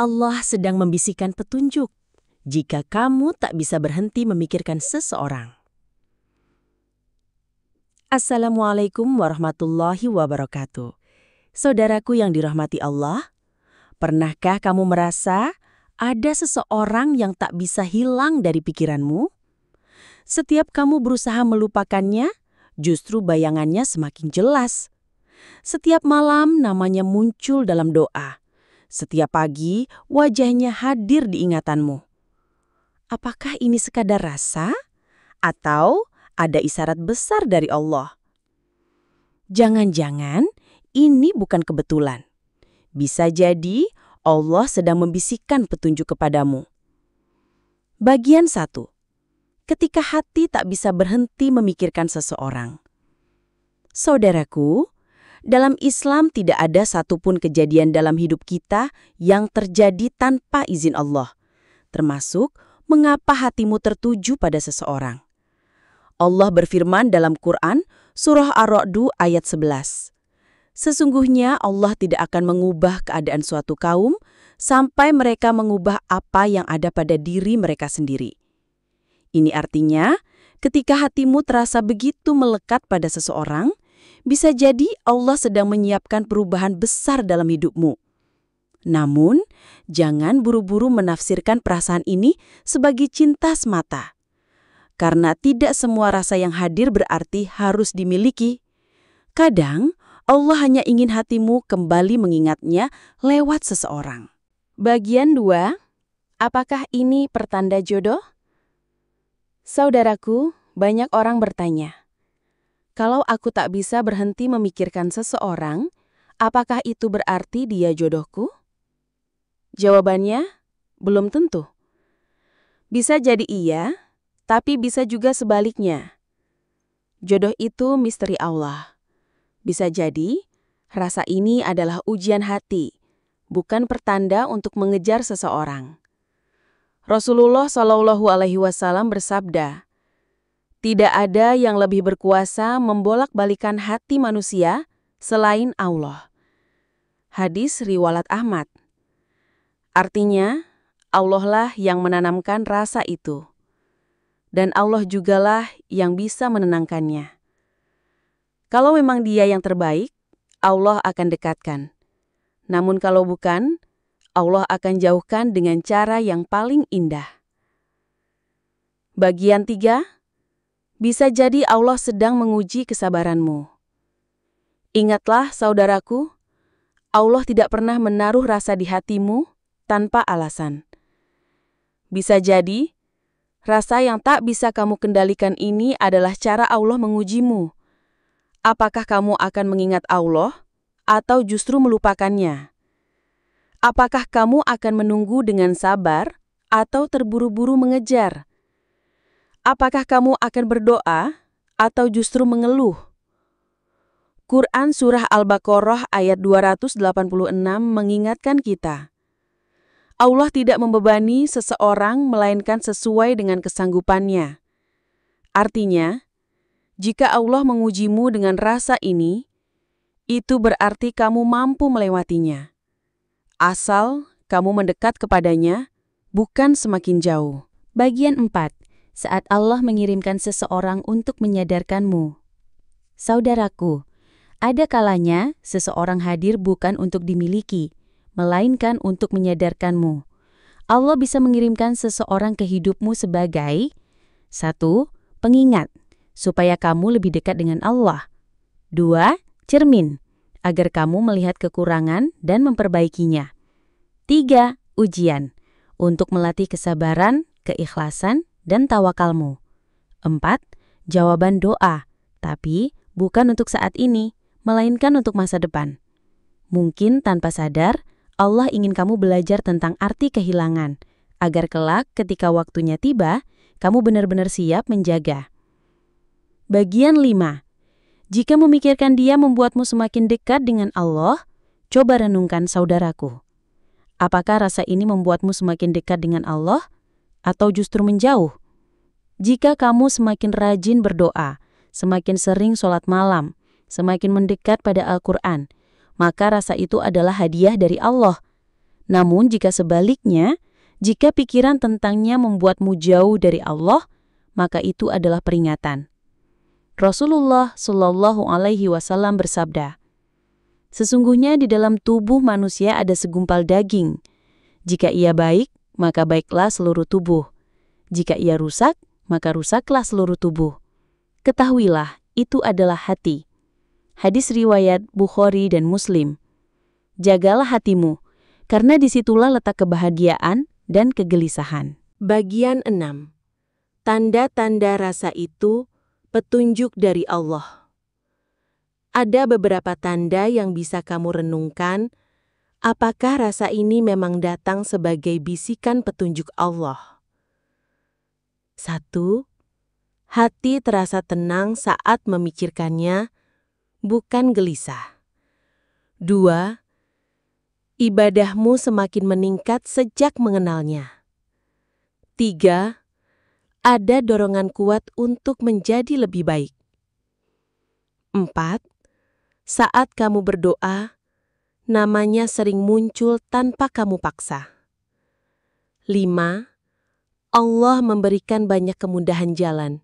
Allah sedang membisikkan petunjuk jika kamu tak bisa berhenti memikirkan seseorang. Assalamualaikum warahmatullahi wabarakatuh. Saudaraku yang dirahmati Allah, pernahkah kamu merasa ada seseorang yang tak bisa hilang dari pikiranmu? Setiap kamu berusaha melupakannya, justru bayangannya semakin jelas. Setiap malam namanya muncul dalam doa. Setiap pagi wajahnya hadir di ingatanmu. Apakah ini sekadar rasa? Atau ada isyarat besar dari Allah? Jangan-jangan ini bukan kebetulan. Bisa jadi Allah sedang membisikkan petunjuk kepadamu. Bagian 1. Ketika hati tak bisa berhenti memikirkan seseorang. Saudaraku, dalam Islam tidak ada satupun kejadian dalam hidup kita yang terjadi tanpa izin Allah, termasuk mengapa hatimu tertuju pada seseorang. Allah berfirman dalam Quran, Surah Ar-Ra'd ayat 11. Sesungguhnya Allah tidak akan mengubah keadaan suatu kaum sampai mereka mengubah apa yang ada pada diri mereka sendiri. Ini artinya, ketika hatimu terasa begitu melekat pada seseorang, bisa jadi Allah sedang menyiapkan perubahan besar dalam hidupmu. Namun, jangan buru-buru menafsirkan perasaan ini sebagai cinta semata. Karena tidak semua rasa yang hadir berarti harus dimiliki. Kadang, Allah hanya ingin hatimu kembali mengingatnya lewat seseorang. Bagian 2. Apakah ini pertanda jodoh? Saudaraku, banyak orang bertanya, kalau aku tak bisa berhenti memikirkan seseorang, apakah itu berarti dia jodohku? Jawabannya, belum tentu. Bisa jadi iya, tapi bisa juga sebaliknya. Jodoh itu misteri Allah. Bisa jadi, rasa ini adalah ujian hati, bukan pertanda untuk mengejar seseorang. Rasulullah SAW bersabda, tidak ada yang lebih berkuasa membolak-balikan hati manusia selain Allah. Hadis riwayat Ahmad. Artinya, Allah lah yang menanamkan rasa itu. Dan Allah jugalah yang bisa menenangkannya. Kalau memang dia yang terbaik, Allah akan dekatkan. Namun kalau bukan, Allah akan jauhkan dengan cara yang paling indah. Bagian 3. Bisa jadi Allah sedang menguji kesabaranmu. Ingatlah saudaraku, Allah tidak pernah menaruh rasa di hatimu tanpa alasan. Bisa jadi, rasa yang tak bisa kamu kendalikan ini adalah cara Allah mengujimu. Apakah kamu akan mengingat Allah atau justru melupakannya? Apakah kamu akan menunggu dengan sabar atau terburu-buru mengejar? Apakah kamu akan berdoa atau justru mengeluh? Quran Surah Al-Baqarah ayat 286 mengingatkan kita. Allah tidak membebani seseorang melainkan sesuai dengan kesanggupannya. Artinya, jika Allah mengujimu dengan rasa ini, itu berarti kamu mampu melewatinya. Asal kamu mendekat kepadanya, bukan semakin jauh. Bagian 4. Saat Allah mengirimkan seseorang untuk menyadarkanmu. Saudaraku, ada kalanya seseorang hadir bukan untuk dimiliki, melainkan untuk menyadarkanmu. Allah bisa mengirimkan seseorang ke hidupmu sebagai 1. Pengingat, supaya kamu lebih dekat dengan Allah. 2. Cermin, agar kamu melihat kekurangan dan memperbaikinya. 3. Ujian, untuk melatih kesabaran, keikhlasan, dan tawakalmu. 4. Jawaban doa, tapi bukan untuk saat ini, melainkan untuk masa depan. Mungkin tanpa sadar, Allah ingin kamu belajar tentang arti kehilangan, agar kelak ketika waktunya tiba, kamu benar-benar siap menjaga. Bagian 5. Jika memikirkan dia membuatmu semakin dekat dengan Allah, coba renungkan saudaraku. Apakah rasa ini membuatmu semakin dekat dengan Allah, atau justru menjauh? Jika kamu semakin rajin berdoa, semakin sering sholat malam, semakin mendekat pada Al-Quran, maka rasa itu adalah hadiah dari Allah. Namun jika sebaliknya, jika pikiran tentangnya membuatmu jauh dari Allah, maka itu adalah peringatan. Rasulullah Shallallahu Alaihi Wasallam bersabda, "Sesungguhnya di dalam tubuh manusia ada segumpal daging. Jika ia baik, maka baiklah seluruh tubuh. Jika ia rusak, maka rusaklah seluruh tubuh. Ketahuilah, itu adalah hati." Hadis riwayat Bukhari dan Muslim. Jagalah hatimu, karena disitulah letak kebahagiaan dan kegelisahan. Bagian 6. Tanda-tanda rasa itu petunjuk dari Allah. Ada beberapa tanda yang bisa kamu renungkan. Apakah rasa ini memang datang sebagai bisikan petunjuk Allah? 1. Hati terasa tenang saat memikirkannya, bukan gelisah. 2. Ibadahmu semakin meningkat sejak mengenalnya. 3. Ada dorongan kuat untuk menjadi lebih baik. 4. Saat kamu berdoa, namanya sering muncul tanpa kamu paksa. 5. Allah memberikan banyak kemudahan jalan,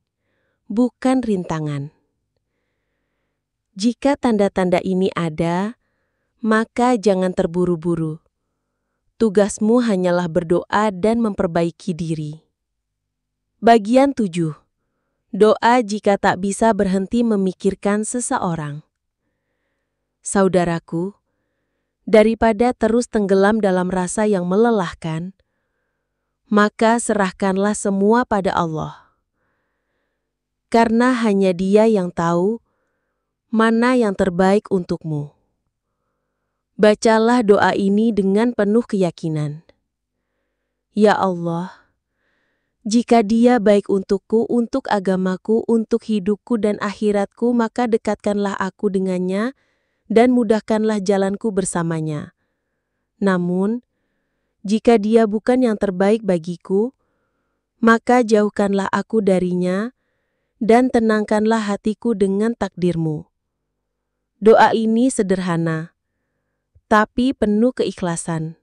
bukan rintangan. Jika tanda-tanda ini ada, maka jangan terburu-buru. Tugasmu hanyalah berdoa dan memperbaiki diri. Bagian 7. Doa jika tak bisa berhenti memikirkan seseorang. Saudaraku, daripada terus tenggelam dalam rasa yang melelahkan, maka serahkanlah semua pada Allah. Karena hanya Dia yang tahu mana yang terbaik untukmu. Bacalah doa ini dengan penuh keyakinan. Ya Allah, jika Dia baik untukku, untuk agamaku, untuk hidupku dan akhiratku, maka dekatkanlah aku dengannya dan mudahkanlah jalanku bersamanya. Namun, jika Dia bukan yang terbaik bagiku, maka jauhkanlah aku darinya dan tenangkanlah hatiku dengan takdir-Mu. Doa ini sederhana, tapi penuh keikhlasan.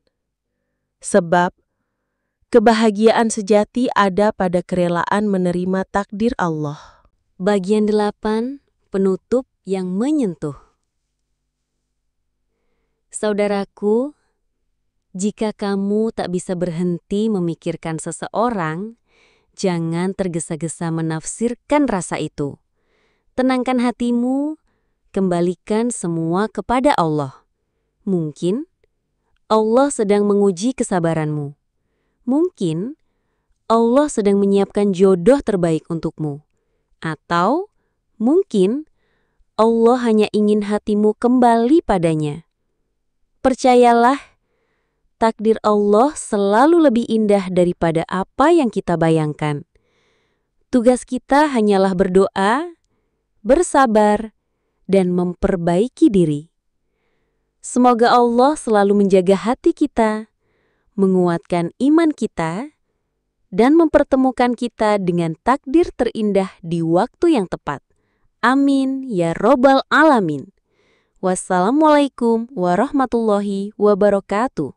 Sebab, kebahagiaan sejati ada pada kerelaan menerima takdir Allah. Bagian 8. Penutup yang menyentuh. Saudaraku, jika kamu tak bisa berhenti memikirkan seseorang, jangan tergesa-gesa menafsirkan rasa itu. Tenangkan hatimu, kembalikan semua kepada Allah. Mungkin Allah sedang menguji kesabaranmu. Mungkin Allah sedang menyiapkan jodoh terbaik untukmu. Atau mungkin Allah hanya ingin hatimu kembali padanya. Percayalah, takdir Allah selalu lebih indah daripada apa yang kita bayangkan. Tugas kita hanyalah berdoa, bersabar, dan memperbaiki diri. Semoga Allah selalu menjaga hati kita, menguatkan iman kita, dan mempertemukan kita dengan takdir terindah di waktu yang tepat. Amin ya Robbal Alamin. Wassalamualaikum warahmatullahi wabarakatuh.